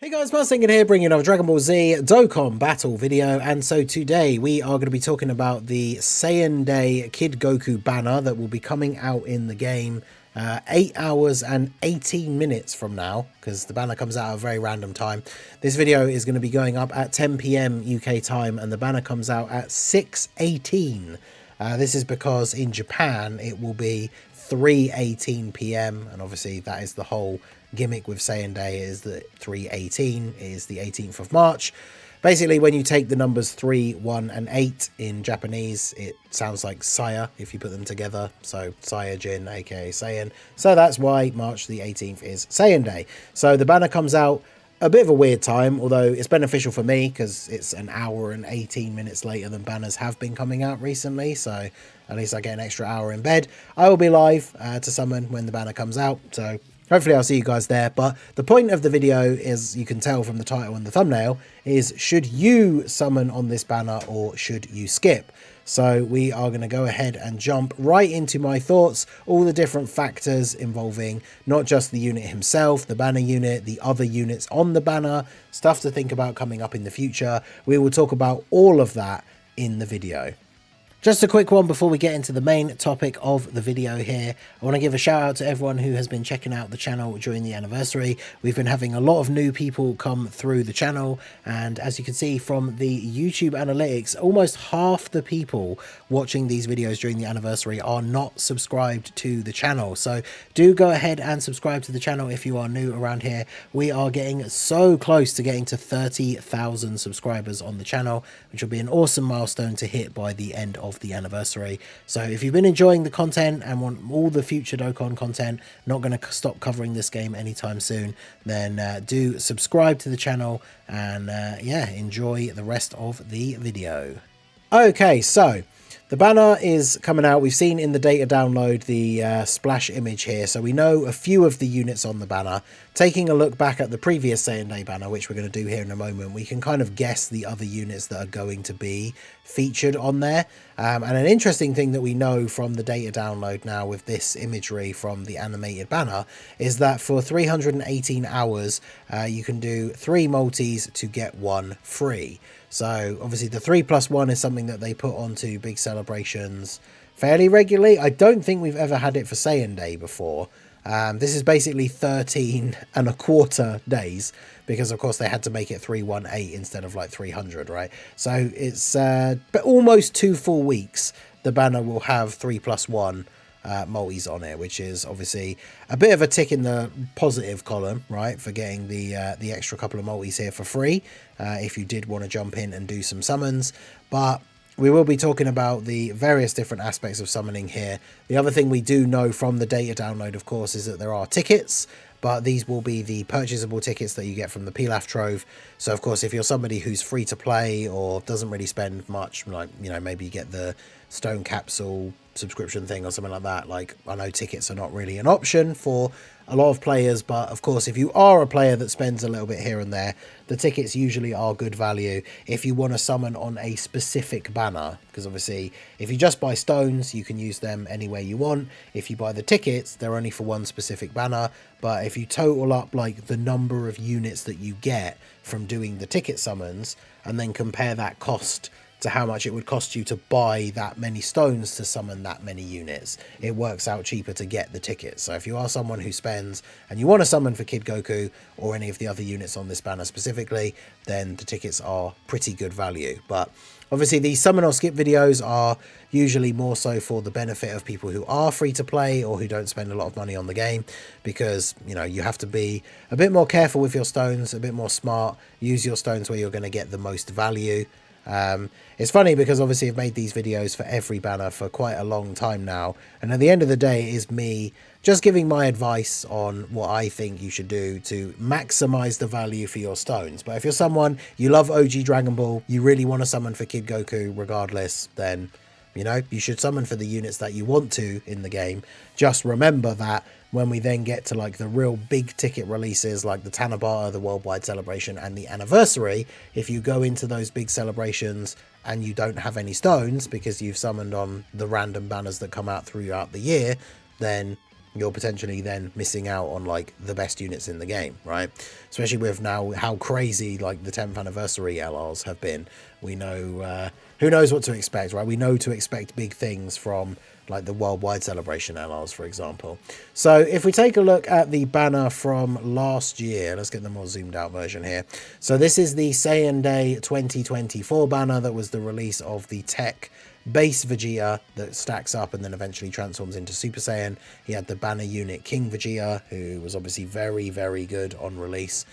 Hey guys, Singing here, bringing another Dragon Ball Z Dokkan battle video, and so today we are going to be talking about the Saiyan Day Kid Goku banner that will be coming out in the game 8 hours and 18 minutes from now, because the banner comes out at a very random time. This video is going to be going up at 10 PM UK time, and the banner comes out at 6:18. This is because in Japan it will be 3:18 PM, and obviously that is the whole gimmick with Saiyan Day, is that 3:18 is the 18th of March. Basically, when you take the numbers 3, 1 and 8 in Japanese, it sounds like Saya if you put them together. So Saiyajin, aka Saiyan. So that's why March the 18th is Saiyan Day. So the banner comes out a bit of a weird time, although it's beneficial for me because it's an hour and 18 minutes later than banners have been coming out recently. So at least I get an extra hour in bed. I will be live to summon when the banner comes out. So hopefully I'll see you guys there. But the point of the video, is you can tell from the title and the thumbnail, is should you summon on this banner or should you skip? So we are going to go ahead and jump right into my thoughts, all the different factors involving not just the unit himself, the banner unit, the other units on the banner, stuff to think about coming up in the future. We will talk about all of that in the video. Just a quick one before we get into the main topic of the video here. I want to give a shout out to everyone who has been checking out the channel during the anniversary. We've been having a lot of new people come through the channel, and as you can see from the YouTube analytics, almost half the people watching these videos during the anniversary are not subscribed to the channel. So do go ahead and subscribe to the channel if you are new around here. We are getting so close to getting to 30,000 subscribers on the channel, which will be an awesome milestone to hit by the end of the anniversary. So if you've been enjoying the content and want all the future Dokkan content, not going to stop covering this game anytime soon, then do subscribe to the channel and yeah, enjoy the rest of the video. Okay, so the banner is coming out. We've seen in the data download the splash image here, so we know a few of the units on the banner. Taking a look back at the previous Saiyan Day banner, which we're going to do here in a moment, we can kind of guess the other units that are going to be featured on there. And an interesting thing that we know from the data download now with this imagery from the animated banner is that for 318 hours, you can do 3 multis to get 1 free. So obviously the 3+1 is something that they put onto big celebrations fairly regularly. I don't think we've ever had it for Saiyan Day before. This is basically 13 and a quarter days, because of course they had to make it 318 instead of like 300, right? So it's but almost 2 full weeks the banner will have 3+1 multis on it, which is obviously a bit of a tick in the positive column, right, for getting the extra couple of multis here for free if you did want to jump in and do some summons. But we will be talking about the various different aspects of summoning here. The other thing we do know from the data download, of course, is that there are tickets, but these will be the purchasable tickets that you get from the Pilaf Trove. So of course, if you're somebody who's free to play or doesn't really spend much, like, you know, maybe you get the Stone Capsule subscription thing or something like that, like, I know tickets are not really an option for a lot of players, but of course if you are a player that spends a little bit here and there, the tickets usually are good value if you want to summon on a specific banner, because obviously if you just buy stones, you can use them anywhere you want. If you buy the tickets, they're only for one specific banner. But if you total up like the number of units that you get from doing the ticket summons and then compare that cost to how much it would cost you to buy that many stones to summon that many units, it works out cheaper to get the tickets. So if you are someone who spends and you want to summon for Kid Goku or any of the other units on this banner specifically, then the tickets are pretty good value. But obviously these summon or skip videos are usually more so for the benefit of people who are free to play or who don't spend a lot of money on the game, because, you know, you have to be a bit more careful with your stones, a bit more smart, use your stones where you're going to get the most value. It's funny because obviously I've made these videos for every banner for quite a long time now, and at the end of the day it is me just giving my advice on what I think you should do to maximize the value for your stones. But if you're someone, you love OG Dragon Ball, you really want to summon for Kid Goku regardless, then, you know, you should summon for the units that you want to in the game. Just remember that when we then get to like the real big ticket releases like the Tanabata, the Worldwide Celebration and the Anniversary, if you go into those big celebrations and you don't have any stones because you've summoned on the random banners that come out throughout the year, then you're potentially then missing out on like the best units in the game, right? Especially with now how crazy like the 10th anniversary LRs have been. We know who knows what to expect, right? We know to expect big things from like the worldwide celebration LRs, for example. So if we take a look at the banner from last year, let's get the more zoomed out version here. So this is the Saiyan Day 2024 banner that was the release of the tech base Vegeta that stacks up and then eventually transforms into Super Saiyan. He had the banner unit King Vegeta, who was obviously very, very good on release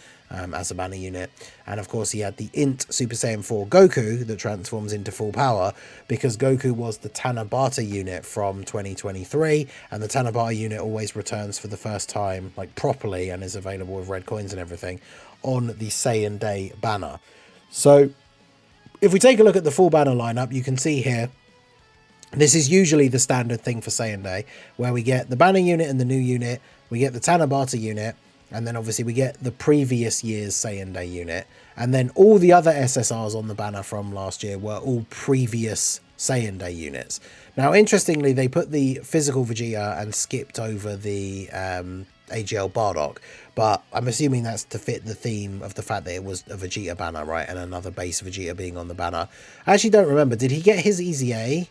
as a banner unit. And of course he had the Int Super Saiyan 4 Goku that transforms into full power, because Goku was the Tanabata unit from 2023, and the Tanabata unit always returns for the first time like properly and is available with red coins and everything on the Saiyan Day banner. So if we take a look at the full banner lineup, you can see here this is usually the standard thing for Saiyan Day, where we get the banner unit and the new unit, we get the Tanabata unit, and then obviously we get the previous year's Saiyan Day unit. And then all the other SSRs on the banner from last year were all previous Saiyan Day units. Now, interestingly, they put the physical Vegeta and skipped over the AGL Bardock, but I'm assuming that's to fit the theme of the fact that it was a Vegeta banner, right? And another base Vegeta being on the banner. I actually don't remember. Did he get his EZA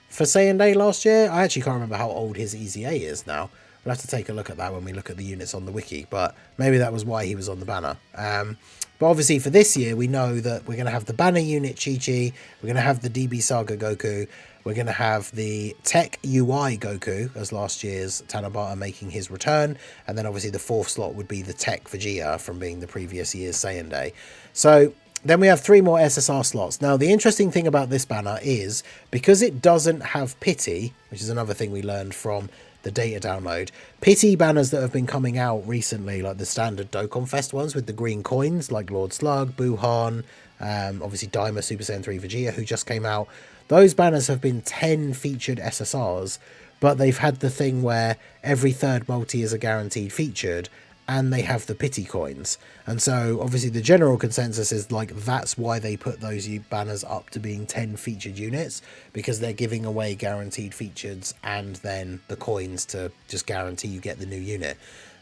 for Saiyan Day last year? I actually can't remember how old his EZA is now. We'll have to take a look at that when we look at the units on the wiki, but maybe that was why he was on the banner. But obviously for this year, we know that we're going to have the banner unit Chi-Chi, we're going to have the DB Saga Goku, we're going to have the Tech UI Goku as last year's Tanabata making his return, and then obviously the fourth slot would be the Tech Vegeta from being the previous year's Saiyan Day. So then we have 3 more SSR slots. Now, the interesting thing about this banner is, because it doesn't have pity, which is another thing we learned from the data download, pity banners that have been coming out recently, like the standard Dokkan Fest ones with the green coins, like Lord Slug, Buhan, obviously Daima Super Saiyan 3 Vegeta, who just came out. Those banners have been 10 featured SSRs, but they've had the thing where every third multi is a guaranteed featured, and they have the pity coins. And so obviously the general consensus is like that's why they put those banners up to being 10 featured units, because they're giving away guaranteed features and then the coins to just guarantee you get the new unit.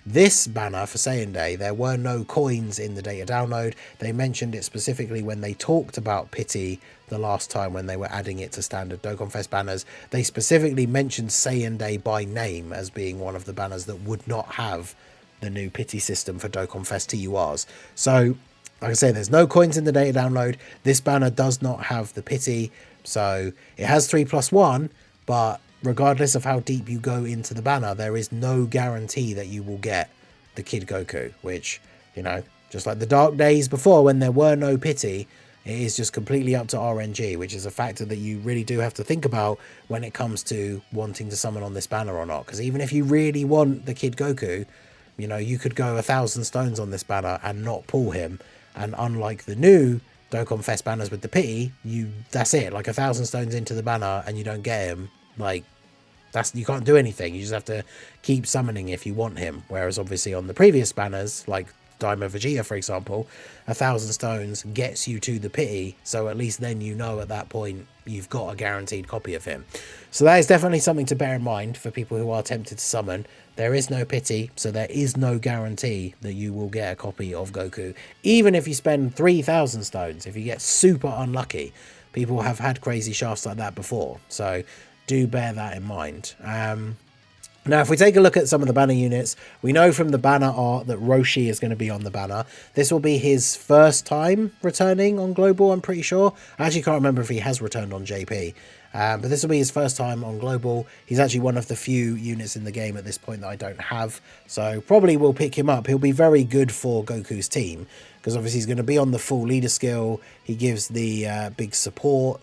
This banner for Saiyan Day, there were no coins in the data download. They mentioned it specifically when they talked about pity the last time when they were adding it to standard Dokkan Fest banners. They specifically mentioned Saiyan Day by name as being one of the banners that would not have the new pity system for Dokkan Fest TURs. So, like I say, there's no coins in the data download. This banner does not have the pity. So, it has 3+1, but regardless of how deep you go into the banner, there is no guarantee that you will get the Kid Goku, which, you know, just like the dark days before when there were no pity, it is just completely up to RNG, which is a factor that you really do have to think about when it comes to wanting to summon on this banner or not. Because even if you really want the Kid Goku, you know, you could go 1,000 stones on this banner and not pull him. And unlike the new Dokkan Fest banners with the pity, that's it. Like 1,000 stones into the banner and you don't get him. Like, you can't do anything. You just have to keep summoning if you want him. Whereas obviously on the previous banners, like Daima Vegeta, for example, 1,000 stones gets you to the pity. So at least then you know at that point you've got a guaranteed copy of him. So that is definitely something to bear in mind for people who are tempted to summon. There is no pity, so there is no guarantee that you will get a copy of Goku. Even if you spend 3,000 stones, if you get super unlucky, people have had crazy shafts like that before. So do bear that in mind. Now, if we take a look at some of the banner units, we know from the banner art that Roshi is going to be on the banner. This will be his first time returning on Global, I'm pretty sure. I actually can't remember if he has returned on JP. But this will be his first time on Global. He's actually one of the few units in the game at this point that I don't have. So probably we'll pick him up. He'll be very good for Goku's team, because obviously he's going to be on the full leader skill. He gives the big support.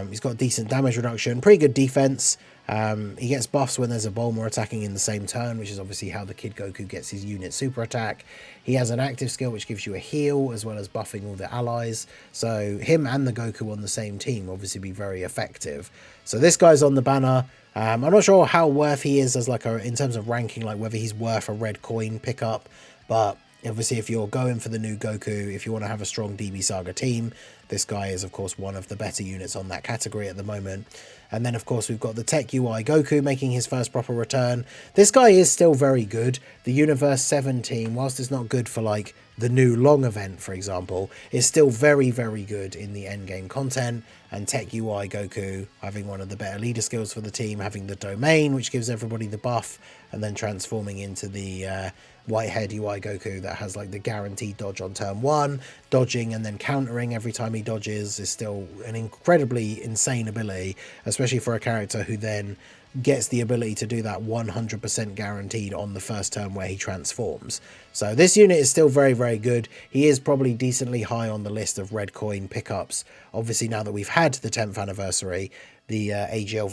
He's got decent damage reduction, pretty good defense. He gets buffs when there's a Bulma attacking in the same turn, which is obviously how the Kid Goku gets his unit super attack. He has an active skill which gives you a heal as well as buffing all the allies. So him and the Goku on the same team obviously be very effective. So this guy's on the banner. I'm not sure how worth he is as like in terms of ranking, like whether he's worth a red coin pickup, but obviously if you're going for the new Goku, if you want to have a strong DB Saga team, This guy is, of course, one of the better units on that category at the moment. And then, of course, we've got the Tech UI Goku making his first proper return. This guy is still very good. The Universe 17, whilst it's not good for, like, the new long event, for example, is still very, very good in the endgame content. And Tech UI Goku having one of the better leader skills for the team, having the domain, which gives everybody the buff, and then transforming into the Whitehead UI Goku that has like the guaranteed dodge on turn 1, dodging and then countering every time he dodges is still an incredibly insane ability, especially for a character who then gets the ability to do that 100% guaranteed on the first turn where he transforms. So this unit is still very, very good. He is probably decently high on the list of red coin pickups. Obviously, now that we've had the 10th anniversary, the AGL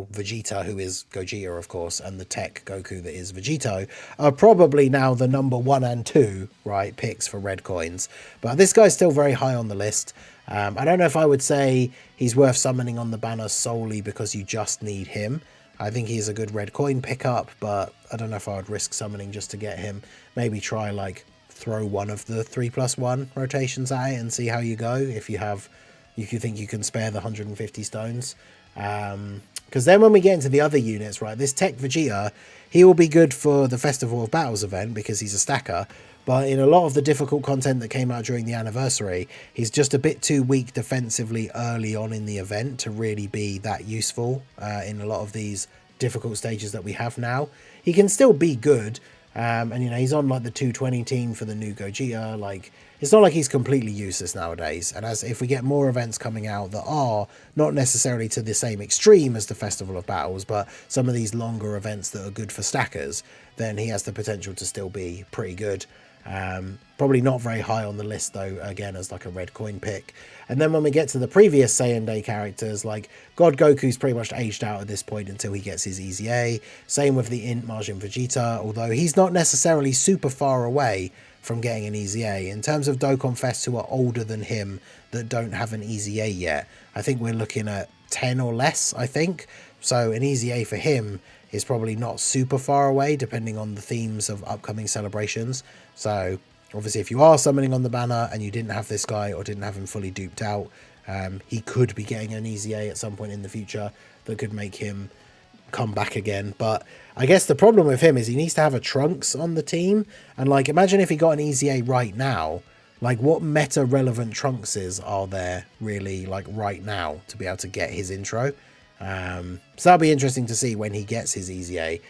Vegeta, who is Gogeta, of course, and the Tech Goku that is Vegito, are probably now the number 1 and 2, right, picks for red coins. But this guy's still very high on the list. I don't know if I would say he's worth summoning on the banner solely because you just need him. I think he's a good red coin pickup, but I don't know if I would risk summoning just to get him. Maybe try, like, throw one of the 3+1 rotations at it and see how you go if you have... if you think you can spare the 150 stones. Because then when we get into the other units, right, this Tech Vegeta, he will be good for the Festival of Battles event because he's a stacker. But in a lot of the difficult content that came out during the anniversary, he's just a bit too weak defensively early on in the event to really be that useful in a lot of these difficult stages that we have now. He can still be good. And, you know, he's on like the 220 team for the new Gogeta. Like, it's not like he's completely useless nowadays. And as if we get more events coming out that are not necessarily to the same extreme as the Festival of Battles, but some of these longer events that are good for stackers, then he has the potential to still be pretty good. Probably not very high on the list though, again, as like a red coin pick. And then when we get to the previous Saiyan Day characters, like God Goku's pretty much aged out at this point until he gets his Easy A. Same with the Int Majin Vegeta, although he's not necessarily super far away from getting an Easy A. In terms of Dokkan Fests who are older than him that don't have an Easy A yet, I think we're looking at 10 or less, I think. So an Easy A for him is probably not super far away, depending on the themes of upcoming celebrations. So obviously if you are summoning on the banner and you didn't have this guy or didn't have him fully duped out, he could be getting an Easy A at some point in the future that could make him come back again. But I guess the problem with him is he needs to have a Trunks on the team. And like, imagine if he got an Easy A right now, like what meta relevant Trunkses are there really like right now to be able to get his intro? So that'll be interesting to see when he gets his Easy A,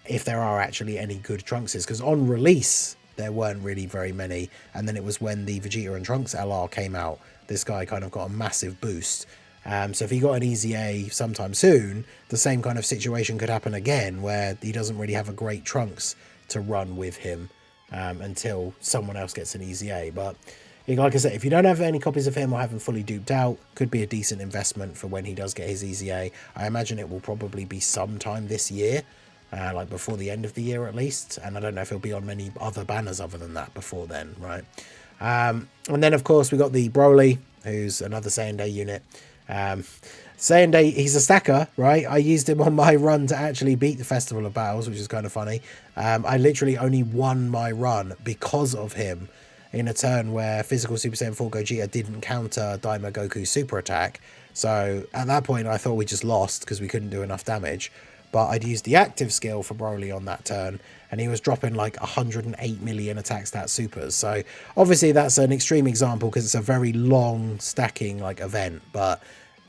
if there are actually any good Trunkses, because on release there weren't really very many, and then it was when the Vegeta and Trunks LR came out, this guy kind of got a massive boost. So if he got an Easy A sometime soon, the same kind of situation could happen again, where he doesn't really have a great Trunks to run with him until someone else gets an Easy A. But like I said, if you don't have any copies of him or have him fully duped out, could be a decent investment for when he does get his Easy A. I imagine it will probably be sometime this year, like before the end of the year at least. And I don't know if he'll be on many other banners other than that before then, right? And then, of course, we got the Broly, who's another Saiyan Day unit. Saiyan Day, he's a stacker, right? I used him on my run to actually beat the Festival of Battles, which is kind of funny. I literally only won my run because of him in a turn where Physical Super Saiyan 4 Gogeta didn't counter Daima Goku's super attack. So at that point, I thought we just lost because we couldn't do enough damage. But I'd used the active skill for Broly on that turn, and he was dropping like 108 million attack stat supers. So obviously that's an extreme example because it's a very long stacking like event, but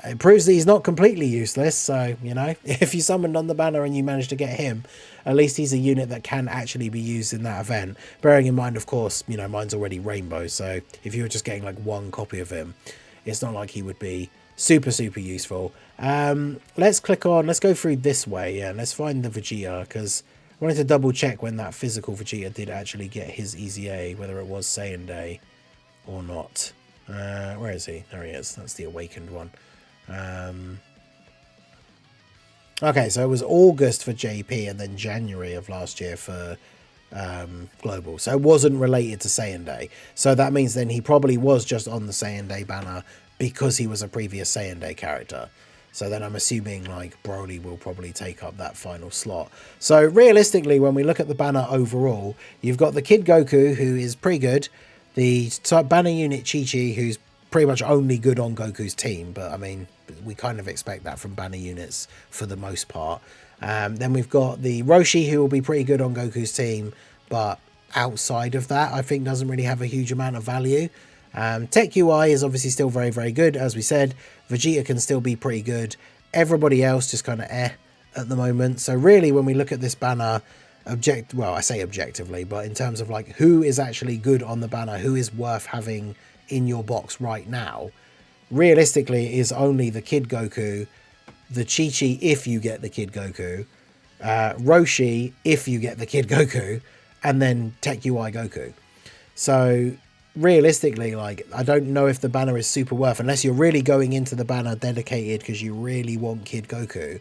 it proves that he's not completely useless. So, you know, if you summoned on the banner and you managed to get him, at least he's a unit that can actually be used in that event. Bearing in mind, of course, you know, mine's already Rainbow. So if you were just getting like one copy of him, it's not like he would be super, super useful. Let's go through this way. Yeah, let's find the Vegeta, because I wanted to double check when that physical Vegeta did actually get his Easy A, whether it was Saiyan Day or not. Where is he? There he is. That's the awakened one. Okay, so it was August for JP and then January of last year for Global. So it wasn't related to Saiyan Day. So that means then he probably was just on the Saiyan Day banner because he was a previous Saiyan Day character. So then I'm assuming like Broly will probably take up that final slot. So realistically, when we look at the banner overall, you've got the Kid Goku, who is pretty good. The banner unit Chi-Chi, who's pretty much only good on Goku's team, but I mean, we kind of expect that from banner units for the most part. Then we've got the Roshi, who will be pretty good on Goku's team, but outside of that, I think doesn't really have a huge amount of value. Tech UI is obviously still very, very good. As we said, Vegeta can still be pretty good. Everybody else just kind of at the moment. So really, when we look at this banner, well, I say objectively, but in terms of like who is actually good on the banner, who is worth having in your box right now, realistically is only the Kid Goku, the Chi-Chi if you get the Kid Goku, Roshi if you get the Kid Goku, and then Tech UI Goku. So realistically, like, I don't know if the banner is super worth, unless you're really going into the banner dedicated because you really want Kid Goku.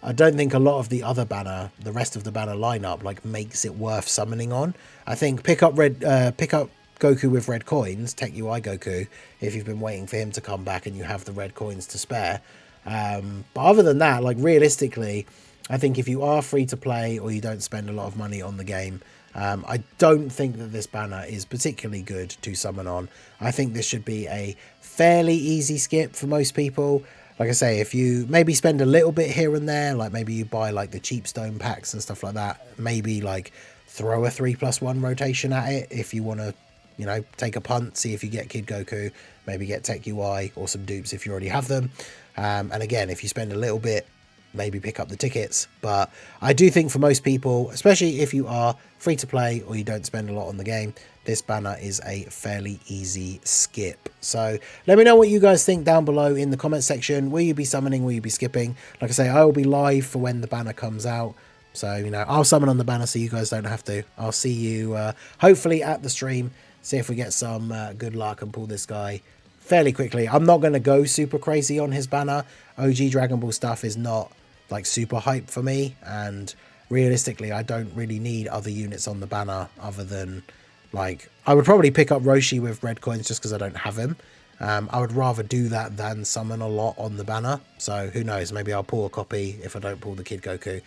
I don't think a lot of the other banner, the rest of the banner lineup, like, makes it worth summoning on. I think pick up Goku with red coins, Tech UI Goku, if you've been waiting for him to come back and you have the red coins to spare. But other than that, like, realistically, I think if you are free to play or you don't spend a lot of money on the game, I don't think that this banner is particularly good to summon on. I think this should be a fairly easy skip for most people. Like I say, if you maybe spend a little bit here and there, like maybe you buy like the cheap stone packs and stuff like that, maybe like throw a 3+1 rotation at it if you want to, you know, take a punt, see if you get Kid Goku, maybe get Tech UI or some dupes if you already have them. And again, if you spend a little bit, maybe pick up the tickets. But I do think for most people, especially if you are free to play or you don't spend a lot on the game, this banner is a fairly easy skip. So let me know what you guys think down below in the comment section. Will you be summoning? Will you be skipping? Like I say, I will be live for when the banner comes out. So, you know, I'll summon on the banner so you guys don't have to. I'll see you hopefully at the stream. See if we get some good luck and pull this guy fairly quickly. I'm not going to go super crazy on his banner. OG Dragon Ball stuff is not like super hype for me, and realistically I don't really need other units on the banner other than, like, I would probably pick up Roshi with red coins just because I don't have him. I would rather do that than summon a lot on the banner. So who knows, maybe I'll pull a copy if I don't pull the Kid Goku.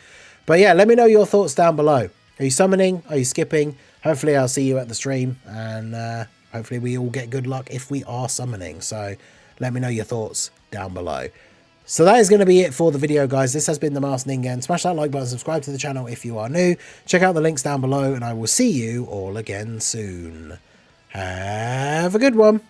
But yeah, let me know your thoughts down below. Are you summoning? Are you skipping? Hopefully I'll see you at the stream, and hopefully we all get good luck if we are summoning. So let me know your thoughts down below. So that is going to be it for the video, guys. This has been the Masked Ningen. Smash that like button, subscribe to the channel if you are new. Check out the links down below, and I will see you all again soon. Have a good one.